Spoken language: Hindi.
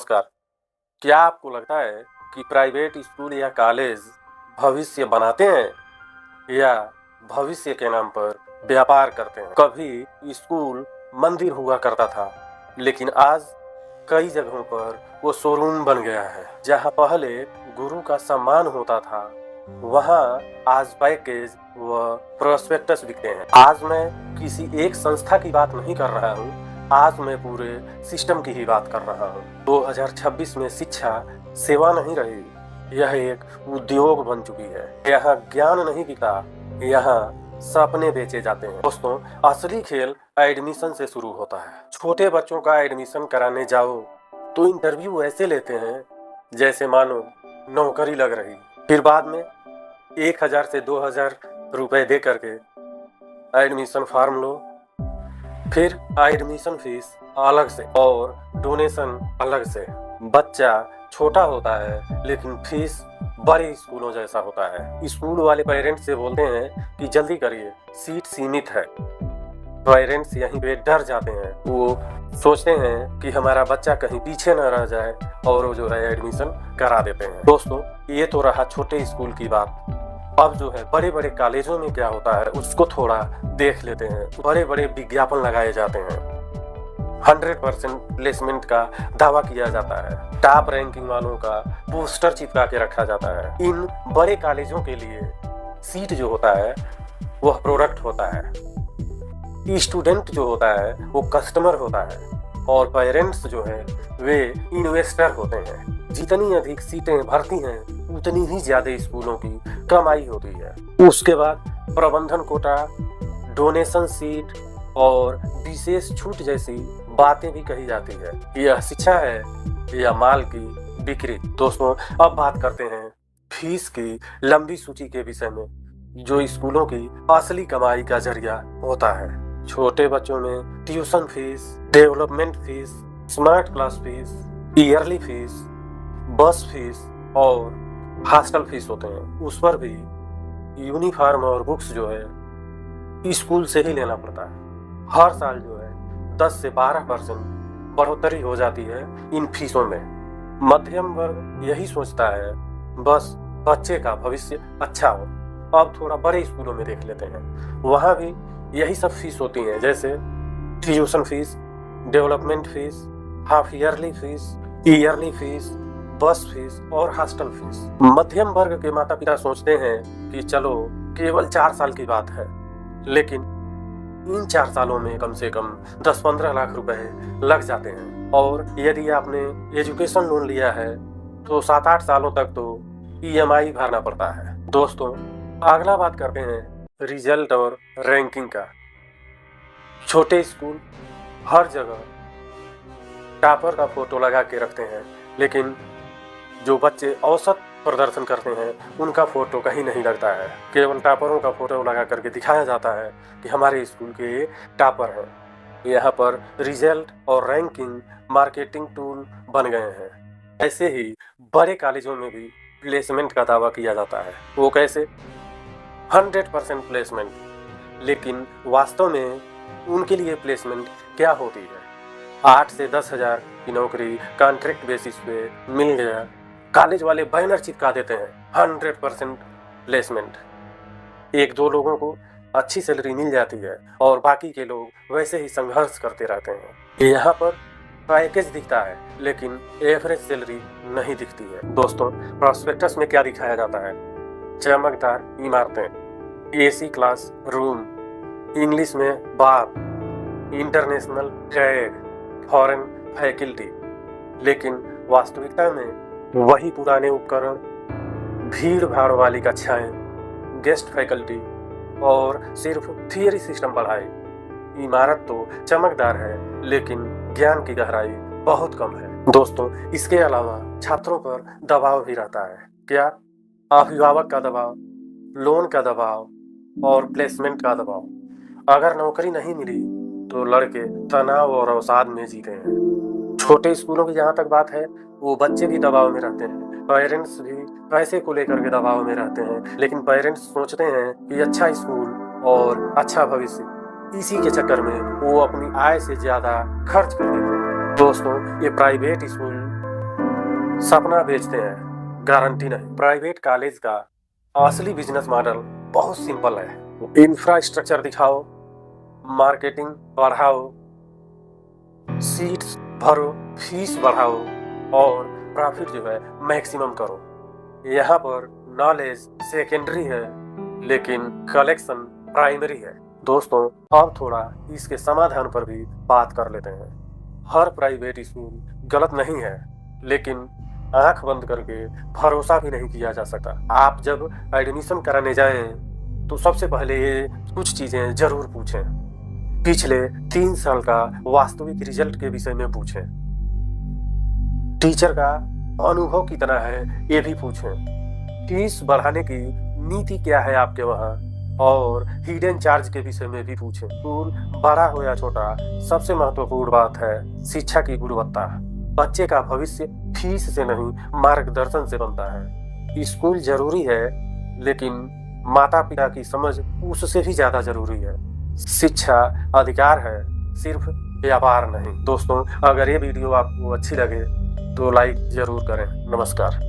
नमस्कार। क्या आपको लगता है कि प्राइवेट स्कूल या कॉलेज भविष्य बनाते हैं या भविष्य के नाम पर व्यापार करते हैं? कभी स्कूल मंदिर हुआ करता था, लेकिन आज कई जगहों पर वो शोरूम बन गया है। जहाँ पहले गुरु का सम्मान होता था, वहाँ आज पैकेज व प्रोस्पेक्टस बिकते हैं। आज मैं किसी एक संस्था की बात नहीं कर रहा हूँ, आज मैं पूरे सिस्टम की ही बात कर रहा हूँ। 2026 में शिक्षा सेवा नहीं रही, यह एक उद्योग बन चुकी है। यहाँ ज्ञान नहीं बिका, यहाँ सपने बेचे जाते हैं। दोस्तों, असली खेल एडमिशन से शुरू होता है। छोटे बच्चों का एडमिशन कराने जाओ तो इंटरव्यू ऐसे लेते हैं जैसे मानो नौकरी लग रही। फिर बाद में 1000 से 2000 रुपए दे करके एडमिशन फॉर्म लो, फिर एडमिशन फीस अलग से और डोनेशन अलग से। बच्चा छोटा होता है लेकिन फीस बड़े स्कूलों जैसा होता है। स्कूल वाले पेरेंट्स से बोलते हैं कि जल्दी करिए, सीट सीमित है। पेरेंट्स यहीं पे डर जाते हैं। वो सोचते हैं कि हमारा बच्चा कहीं पीछे न रह जाए और वो जो है एडमिशन करा देते हैं। दोस्तों, ये तो रहा छोटे स्कूल की बात। अब जो है बड़े बड़े कॉलेजों में क्या होता है उसको थोड़ा देख लेते हैं। बड़े बड़े विज्ञापन लगाए जाते हैं, 100% प्लेसमेंट का दावा किया जाता है, टॉप रैंकिंग वालों का पोस्टर चिपका के रखा जाता है। इन बड़े कॉलेजों के लिए सीट जो होता है वह प्रोडक्ट होता है, स्टूडेंट जो होता है वो कस्टमर होता है और पेरेंट्स जो है वे इन्वेस्टर होते हैं। जितनी अधिक सीटें भरती हैं उतनी ही ज्यादा स्कूलों की कमाई होती है। उसके बाद प्रबंधन कोटा, डोनेशन सीट और विशेष छूट जैसी बातें भी कही जाती है। यह शिक्षा है या माल की बिक्री? दोस्तों, अब बात करते हैं फीस की लंबी सूची के विषय में, जो स्कूलों की असली कमाई का जरिया होता है। छोटे बच्चों में tuition fees, development fees, smart class fees, yearly fees, बस फीस और हॉस्टल फीस होते हैं। उस पर भी यूनिफॉर्म और बुक्स जो है स्कूल से ही लेना पड़ता है। हर साल जो है 10 से 12% बढ़ोतरी हो जाती है इन फीसों में। मध्यम वर्ग यही सोचता है बस बच्चे का भविष्य अच्छा हो। अब थोड़ा बड़े स्कूलों में देख लेते हैं, वहाँ भी यही सब फीस होती हैं, जैसे tuition fees, development fees, half yearly fees, yearly fees, बस फीस और हॉस्टल फीस। मध्यम वर्ग के माता पिता सोचते हैं कि चलो केवल 4 साल की बात है, लेकिन इन 4 सालों में कम से कम 10-15 लाख रुपए लग जाते हैं। और यदि आपने एजुकेशन लोन लिया है तो 7-8 सालों तक तो EMI भरना पड़ता है। दोस्तों, अगला बात करते हैं रिजल्ट और रैंकिंग का। छोटे स्कूल हर जगह टॉपर का फोटो लगा के रखते हैं, लेकिन जो बच्चे औसत प्रदर्शन करते हैं उनका फोटो कहीं नहीं लगता है। केवल टॉपरों का फोटो लगा करके दिखाया जाता है कि हमारे स्कूल के टॉपर हैं। यहाँ पर रिजल्ट और रैंकिंग मार्केटिंग टूल बन गए हैं। ऐसे ही बड़े कॉलेजों में भी प्लेसमेंट का दावा किया जाता है। वो कैसे? 100% प्लेसमेंट। लेकिन वास्तव में उनके लिए प्लेसमेंट क्या होती है? 8 से 10 हजार की नौकरी कॉन्ट्रैक्ट बेसिस पे मिल गया, कॉलेज वाले बैनर चिपका देते हैं 100% प्लेसमेंट। 1-2 लोगों को अच्छी सैलरी मिल जाती है और बाकी के लोग वैसे ही संघर्ष करते रहते हैं। यहाँ पर पैकेज दिखता है लेकिन एवरेज सैलरी नहीं दिखती है। दोस्तों, प्रोस्पेक्टस में क्या दिखाया जाता है? चमकदार इमारतें, AC क्लास रूम, इंग्लिश में बाप, इंटरनेशनल टैग, फॉरेन फैकल्टी। लेकिन वास्तविकता में वही पुराने उपकरण, भीड़ भाड़ वाली कक्षाएं, गेस्ट फैकल्टी और सिर्फ थियरी सिस्टम पढ़ाई। इमारत तो चमकदार है लेकिन ज्ञान की गहराई बहुत कम है। दोस्तों, इसके अलावा छात्रों पर दबाव भी रहता है। क्या? अभिभावक का दबाव, लोन का दबाव और प्लेसमेंट का दबाव। अगर नौकरी नहीं मिली तो लड़के तनाव और अवसाद में जीते हैं। छोटे स्कूलों की जहाँ तक बात है, वो बच्चे भी दबाव में रहते हैं, पेरेंट्स भी पैसे को लेकर के दबाव में रहते हैं। लेकिन पेरेंट्स सोचते हैं कि अच्छा स्कूल और अच्छा भविष्य, इसी के चक्कर में वो अपनी आय से ज्यादा खर्च कर देते हैं। दोस्तों, ये प्राइवेट स्कूल सपना बेचते हैं, गारंटी नहीं। प्राइवेट कॉलेज का असली बिजनेस मॉडल बहुत सिंपल है। इंफ्रास्ट्रक्चर दिखाओ, मार्केटिंग बढ़ाओ, सीट्स भरो, फीस बढ़ाओ और प्रॉफिट जो है मैक्सिमम करो। यहाँ पर नॉलेज सेकेंडरी है लेकिन कलेक्शन प्राइमरी है। दोस्तों, अब थोड़ा इसके समाधान पर भी बात कर लेते हैं। हर प्राइवेट स्कूल गलत नहीं है, लेकिन आंख बंद करके भरोसा भी नहीं किया जा सकता। आप जब एडमिशन कराने जाएं तो सबसे पहले ये कुछ चीजें जरूर पूछें। पिछले 3 साल का वास्तविक रिजल्ट के विषय में पूछें। टीचर का अनुभव कितना है ये भी पूछें। फीस बढ़ाने की नीति क्या है आपके वहाँ, और हिडन चार्ज के विषय में भी पूछें। स्कूल बड़ा हो या छोटा, सबसे महत्वपूर्ण बात है शिक्षा की गुणवत्ता। बच्चे का भविष्य फीस से नहीं, मार्गदर्शन से बनता है। स्कूल जरूरी है, लेकिन माता पिता की समझ उससे भी ज्यादा जरूरी है। शिक्षा अधिकार है, सिर्फ व्यापार नहीं। दोस्तों, अगर ये वीडियो आपको अच्छी लगे तो लाइक जरूर करें। नमस्कार।